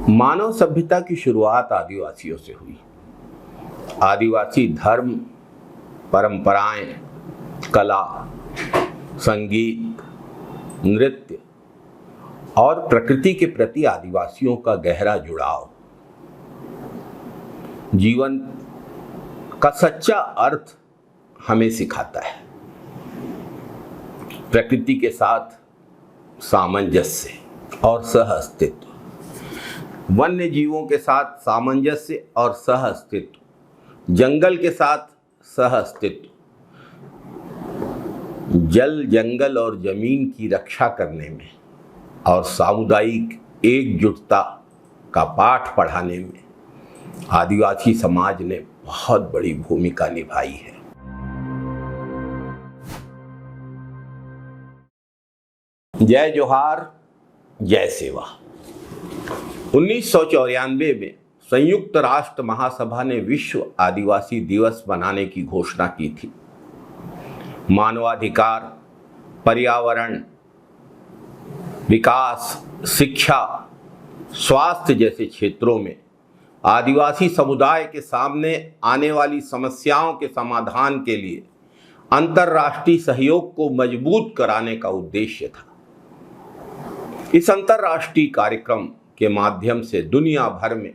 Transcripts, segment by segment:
मानव सभ्यता की शुरुआत आदिवासियों से हुई। आदिवासी धर्म, परंपराएं, कला, संगीत, नृत्य और प्रकृति के प्रति आदिवासियों का गहरा जुड़ाव जीवन का सच्चा अर्थ हमें सिखाता है। प्रकृति के साथ सामंजस्य और सह अस्तित्व, वन्य जीवों के साथ सामंजस्य और सह अस्तित्व, जंगल के साथ सह अस्तित्व, जल, जंगल और जमीन की रक्षा करने में और सामुदायिक एकजुटता का पाठ पढ़ाने में आदिवासी समाज ने बहुत बड़ी भूमिका निभाई है। जय जोहार, जय सेवा। 1994 में संयुक्त राष्ट्र महासभा ने विश्व आदिवासी दिवस मनाने की घोषणा की थी। मानवाधिकार, पर्यावरण, विकास, शिक्षा, स्वास्थ्य जैसे क्षेत्रों में आदिवासी समुदाय के सामने आने वाली समस्याओं के समाधान के लिए अंतर्राष्ट्रीय सहयोग को मजबूत कराने का उद्देश्य था। इस अंतर्राष्ट्रीय कार्यक्रम के माध्यम से दुनिया भर में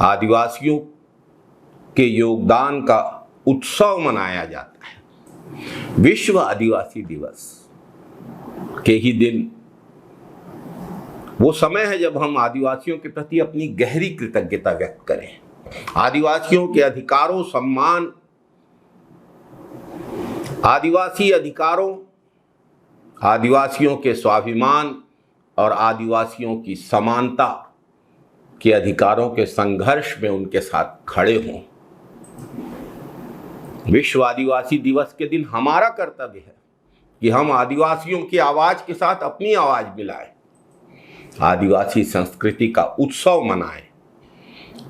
आदिवासियों के योगदान का उत्सव मनाया जाता है। विश्व आदिवासी दिवस के ही दिन वो समय है जब हम आदिवासियों के प्रति अपनी गहरी कृतज्ञता व्यक्त करें। आदिवासियों के अधिकारों, सम्मान, आदिवासी अधिकारों, आदिवासियों के स्वाभिमान और आदिवासियों की समानता के अधिकारों के संघर्ष में उनके साथ खड़े हों। विश्व आदिवासी दिवस के दिन हमारा कर्तव्य है कि हम आदिवासियों की आवाज के साथ अपनी आवाज मिलाएं, आदिवासी संस्कृति का उत्सव मनाएं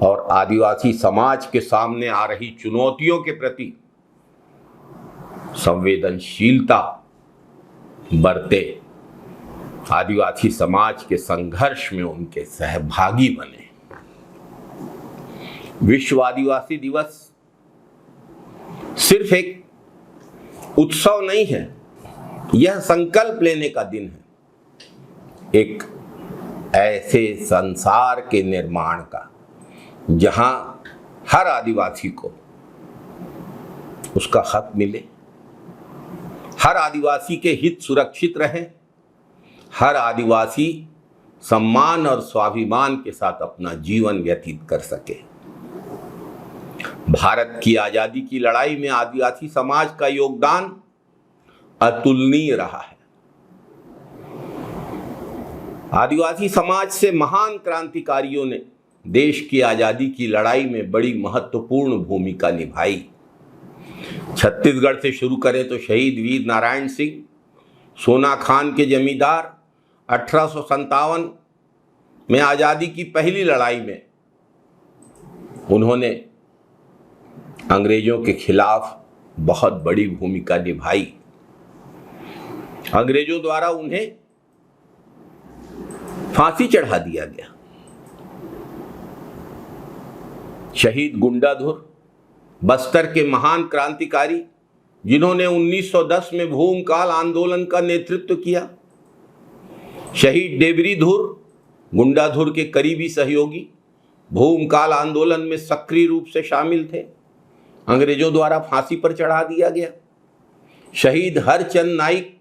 और आदिवासी समाज के सामने आ रही चुनौतियों के प्रति संवेदनशीलता बरते, आदिवासी समाज के संघर्ष में उनके सहभागी बने। विश्व आदिवासी दिवस सिर्फ एक उत्सव नहीं है, यह संकल्प लेने का दिन है, एक ऐसे संसार के निर्माण का जहां हर आदिवासी को उसका हक मिले, हर आदिवासी के हित सुरक्षित रहें, हर आदिवासी सम्मान और स्वाभिमान के साथ अपना जीवन व्यतीत कर सके। भारत की आजादी की लड़ाई में आदिवासी समाज का योगदान अतुलनीय रहा है। आदिवासी समाज से महान क्रांतिकारियों ने देश की आजादी की लड़ाई में बड़ी महत्वपूर्ण भूमिका निभाई। छत्तीसगढ़ से शुरू करें तो शहीद वीर नारायण सिंह, सोना खान के जमींदार 1857 में आजादी की पहली लड़ाई में उन्होंने अंग्रेजों के खिलाफ बहुत बड़ी भूमिका निभाई। अंग्रेजों द्वारा उन्हें फांसी चढ़ा दिया गया। शहीद गुंडाधुर, बस्तर के महान क्रांतिकारी जिन्होंने 1910 में भूमकाल आंदोलन का नेतृत्व किया। शहीद डेबरी धुर, गुंडाधुर के करीबी सहयोगी, भूमकाल आंदोलन में सक्रिय रूप से शामिल थे, अंग्रेजों द्वारा फांसी पर चढ़ा दिया गया। शहीद हरचंद नाइक,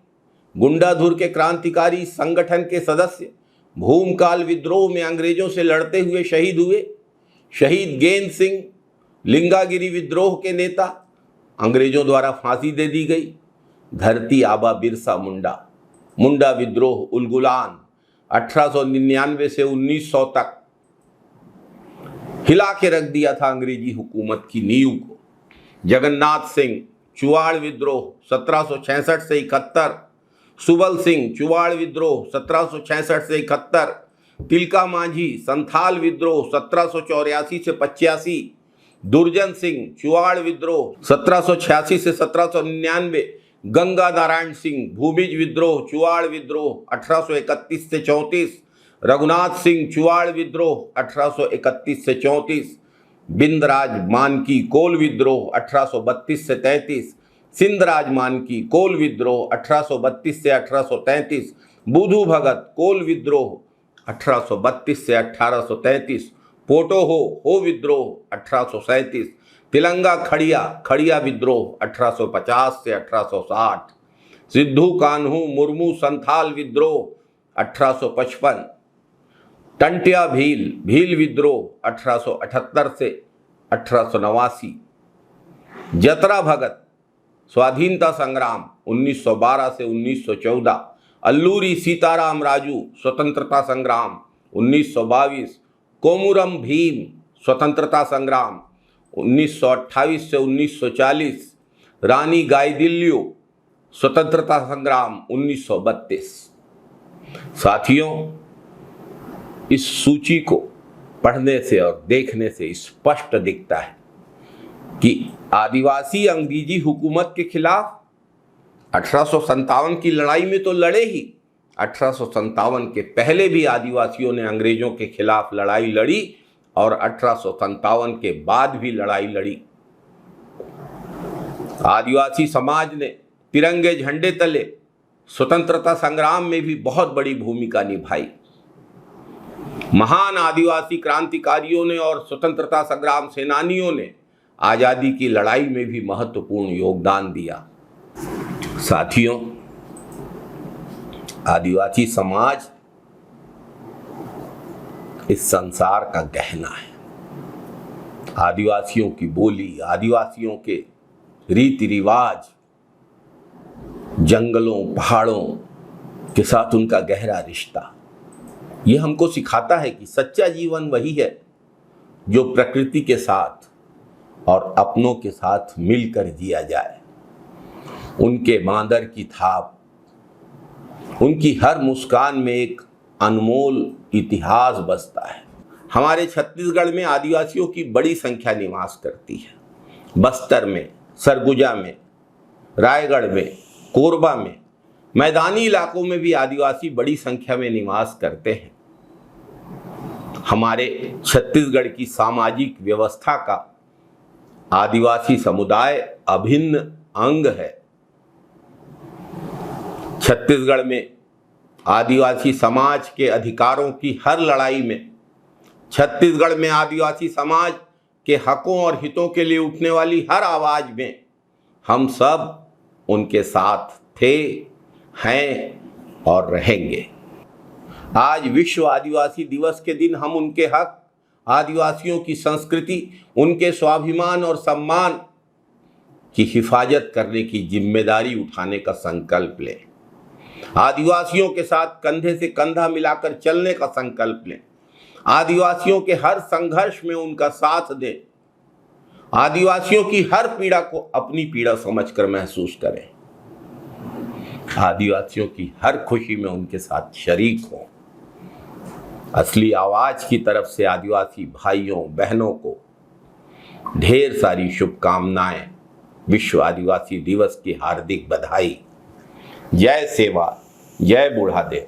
गुंडाधुर के क्रांतिकारी संगठन के सदस्य, भूमकाल विद्रोह में अंग्रेजों से लड़ते हुए शहीद हुए। शहीद गेंद सिंह, लिंगागिरी विद्रोह के नेता, अंग्रेजों द्वारा फांसी दे दी गई। धरती आबा बिरसा मुंडा, मुंडा विद्रोह, उलगुलान 1899 से 1900 तक हिला के रख दिया था अंग्रेजी हुकूमत की नींव को। जगन्नाथ सिंह, चुवाड़ विद्रोह 1766 से 71, सुबल सिंह, चुवाड़ विद्रोह 1766 से 71, तिलका मांझी, संथाल विद्रोह 1784 से 85, दुर्जन सिंह, चुवाड़ विद्रोह 1786 से 1799, गंगा नारायण सिंह, भूमिज विद्रोह, चुवाड़ विद्रोह 1831 से 34, रघुनाथ सिंह चुवाड़ विद्रोह 1831 से 34, बिंदराज मानकी कोल विद्रोह 1832 से 33, सिंधराज मानकी कोल विद्रोह 1832 से 1833, बुधू भगत कोल विद्रोह 1832 से 1833, पोटो हो विद्रोह 1837, तिलंगा खड़िया विद्रोह 1850 से 1860, सिद्धू कान्हू मुर्मू संथाल विद्रोह 1855, टंटिया भील विद्रोह 1878 से 1889, जतरा भगत स्वाधीनता संग्राम 1912 से 1914, अल्लूरी सीताराम राजू स्वतंत्रता संग्राम 1922, कोमुरम भीम स्वतंत्रता संग्राम 1928 से 1940, रानी गाइदिल्लियो स्वतंत्रता संग्राम 1932। साथियों, इस सूची को पढ़ने से और देखने से स्पष्ट दिखता है कि आदिवासी अंग्रेजी हुकूमत के खिलाफ 1857 की लड़ाई में तो लड़े ही, 1857 के पहले भी आदिवासियों ने अंग्रेजों के खिलाफ लड़ाई लड़ी और 1857 के बाद भी लड़ाई लड़ी। आदिवासी समाज ने तिरंगे झंडे तले स्वतंत्रता संग्राम में भी बहुत बड़ी भूमिका निभाई। महान आदिवासी क्रांतिकारियों ने और स्वतंत्रता संग्राम सेनानियों ने आजादी की लड़ाई में भी महत्वपूर्ण योगदान दिया। साथियों, आदिवासी समाज इस संसार का गहना है। आदिवासियों की बोली, आदिवासियों के रीति रिवाज, जंगलों पहाड़ों के साथ उनका गहरा रिश्ता, ये हमको सिखाता है कि सच्चा जीवन वही है जो प्रकृति के साथ और अपनों के साथ मिलकर जिया जाए। उनके बांदर की थाप, उनकी हर मुस्कान में एक अनमोल इतिहास बसता है। हमारे छत्तीसगढ़ में आदिवासियों की बड़ी संख्या निवास करती है। बस्तर में, सरगुजा में, रायगढ़ में, कोरबा में, मैदानी इलाकों में भी आदिवासी बड़ी संख्या में निवास करते हैं। हमारे छत्तीसगढ़ की सामाजिक व्यवस्था का आदिवासी समुदाय अभिन्न अंग है। छत्तीसगढ़ में आदिवासी समाज के अधिकारों की हर लड़ाई में, छत्तीसगढ़ में आदिवासी समाज के हकों और हितों के लिए उठने वाली हर आवाज में हम सब उनके साथ थे, हैं और रहेंगे। आज विश्व आदिवासी दिवस के दिन हम उनके हक, आदिवासियों की संस्कृति, उनके स्वाभिमान और सम्मान की हिफाजत करने की जिम्मेदारी उठाने का संकल्प लें। आदिवासियों के साथ कंधे से कंधा मिलाकर चलने का संकल्प लें। आदिवासियों के हर संघर्ष में उनका साथ दें। आदिवासियों की हर पीड़ा को अपनी पीड़ा समझकर महसूस करें। आदिवासियों की हर खुशी में उनके साथ शरीक हों। असली आवाज की तरफ से आदिवासी भाइयों बहनों को ढेर सारी शुभकामनाएं। विश्व आदिवासी दिवस की हार्दिक बधाई। जय सेवा, जय बूढ़ादेव।